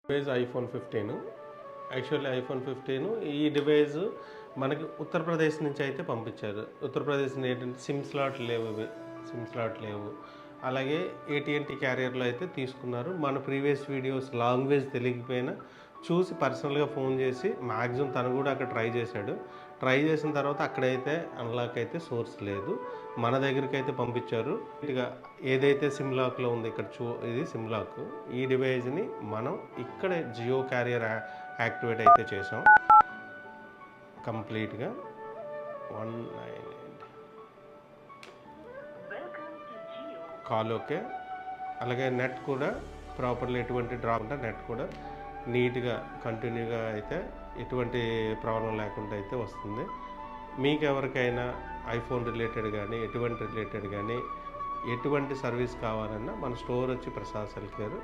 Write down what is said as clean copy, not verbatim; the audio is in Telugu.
Device iPhone 15. యాక్చువల్లీ ఐఫోన్ 15 ఈ డివైస్ మనకి ఉత్తరప్రదేశ్ నుంచి అయితే పంపించారు. ఉత్తరప్రదేశ్ ఏంటంటే సిమ్ స్లాట్ లేవు. అలాగే AT&T క్యారియర్లో అయితే తీసుకున్నారు. మన ప్రీవియస్ వీడియోస్ లాంగ్వేజ్ తెలియకపోయినా చూసి పర్సనల్గా ఫోన్ చేసి మ్యాక్సిమం తను కూడా అక్కడ ట్రై చేశాడు. ట్రై చేసిన తర్వాత అక్కడైతే అన్లాక్ అయితే సోర్స్ లేదు, మన దగ్గరికి అయితే పంపించారు. ఇక ఏదైతే సిమ్ లాక్లో ఉంది ఇక్కడ ఇది సిమ్ లాక్. ఈ డివైస్ని మనం ఇక్కడ జియో క్యారియర్ యాక్టివేట్ అయితే చేసాం కంప్లీట్గా. 198 కాల్ ఓకే. అలాగే నెట్ కూడా ప్రాపర్లీ ఎటువంటి డ్రాప్ ఉంటే నెట్ కూడా నీట్గా కంటిన్యూగా అయితే ఎటువంటి ప్రాబ్లం లేకుండా అయితే వస్తుంది. మీకు ఎవరికైనా ఐఫోన్ రిలేటెడ్ కానీ ఎటువంటి సర్వీస్ కావాలన్నా మన స్టోర్ వచ్చి ప్రసాద్ సెల్ కేర్.